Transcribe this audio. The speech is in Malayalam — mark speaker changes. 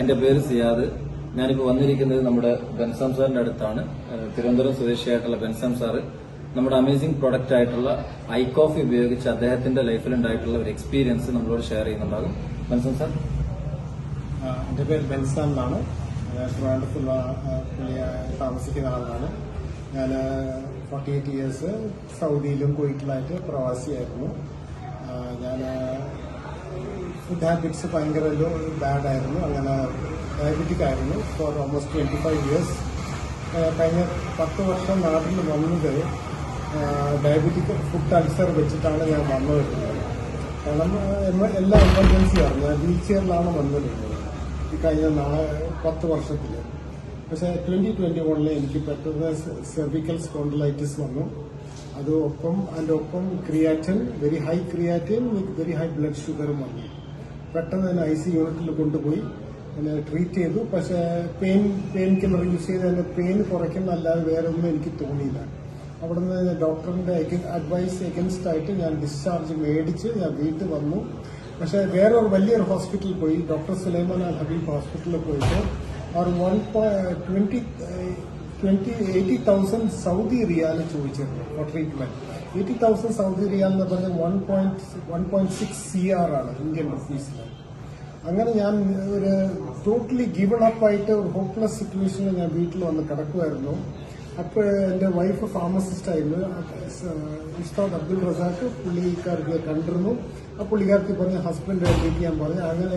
Speaker 1: എന്റെ പേര് സിയാദ്. ഞാനിപ്പോൾ വന്നിരിക്കുന്നത് നമ്മുടെ ബെൻസാം സാറിന്റെ അടുത്താണ്. തിരുവനന്തപുരം സ്വദേശിയായിട്ടുള്ള ബെൻസാം സാറ് നമ്മുടെ അമേസിംഗ് പ്രൊഡക്റ്റ് ആയിട്ടുള്ള ഐ കോഫി ഉപയോഗിച്ച് അദ്ദേഹത്തിന്റെ ലൈഫിൽ ഉണ്ടായിട്ടുള്ള ഒരു എക്സ്പീരിയൻസ് നമ്മളോട് ഷെയർ ചെയ്യുന്നുണ്ടാകും. ബെൻസാം സാർ.
Speaker 2: എന്റെ പേര് ബെൻസാം എന്നാണ്. ട്രിവാൻഡ്രത്തുള്ള താമസിക്കുന്ന ആളാണ്. ഞാൻ 48 ഇയേഴ്സ് സൗദിയിലും കുവൈറ്റിലായിട്ട് പ്രവാസിയായിരുന്നു. ഞാൻ ഫുഡ് ഹാബിറ്റ്സ് ഭയങ്കര ബാഡായിരുന്നു. അങ്ങനെ ഡയബറ്റിക് ആയിരുന്നു ഫോർ ഓൾമോസ്റ്റ് 25 ഇയേഴ്സ്. കഴിഞ്ഞ 10 വർഷം നാട്ടിൽ വന്നത് ഡയബറ്റിക് ഫുഡ് അൾസർ വെച്ചിട്ടാണ് ഞാൻ വന്നിരുന്നത്. കാരണം എല്ലാം എമർജൻസി ആയിരുന്നു. ഞാൻ വീൽ ചെയറിലാണ് വന്നിരുന്നത് ഈ കഴിഞ്ഞ 10 വർഷത്തിൽ. പക്ഷേ 2021 എനിക്ക് പെട്ടെന്ന് സെർവിക്കൽ സ്പോണ്ടിലൈറ്റിസ് വന്നു. അതിന്റെ ഒപ്പം creatine, very high creatine with very high blood ഷുഗറും വന്നു. പെട്ടെന്ന് തന്നെ IC യൂണിറ്റിൽ കൊണ്ടുപോയി എന്നെ ട്രീറ്റ് ചെയ്തു. പക്ഷേ പെയിൻ കില്ലർ യൂസ് ചെയ്ത് എന്റെ പെയിൻ കുറയ്ക്കുന്നല്ലാതെ വേറെ ഒന്നും എനിക്ക് തോന്നിയില്ല. അവിടുന്ന് ഡോക്ടറിന്റെ അഡ്വൈസ് എഗൻസ്റ്റ് ആയിട്ട് ഞാൻ ഡിസ്ചാർജ് മേടിച്ച് ഞാൻ വീട്ടിൽ വന്നു. പക്ഷെ വേറെ ഒരു വലിയൊരു ഹോസ്പിറ്റലിൽ പോയി, ഡോക്ടർ സുലൈമാൻ അൽ ഹബീബ് ഹോസ്പിറ്റലിൽ പോയിട്ട് അവർ 80,000 സൗദി റിയാൽ ചോദിച്ചിരുന്നു ഫോർ ട്രീറ്റ്മെന്റ്. 80,000 സൗദി റിയാൽ എന്ന് പറഞ്ഞാൽ 1.6 CR ആണ് ഇന്ത്യൻ റുപ്പീസിൽ. അങ്ങനെ ഞാൻ ഒരു ടോട്ടലി ഗിവൺ അപ്പ് ആയിട്ട് ഒരു ഹോപ്പ്ലെസ് സിറ്റുവേഷനിൽ ഞാൻ വീട്ടിൽ വന്ന് കിടക്കുമായിരുന്നു. അപ്പോൾ എന്റെ വൈഫ് ഫാർമസിസ്റ്റ് ആയിരുന്നു, ഉസ്താദ് അബ്ദുൾ റസാഖ്. പുള്ളിക്കാർക്ക് കണ്ടിരുന്നു. ആ പുള്ളിക്കാർക്ക് പറഞ്ഞ് ഹസ്ബൻഡ് ട്രീറ്റ് ചെയ്യാൻ പറഞ്ഞു. അങ്ങനെ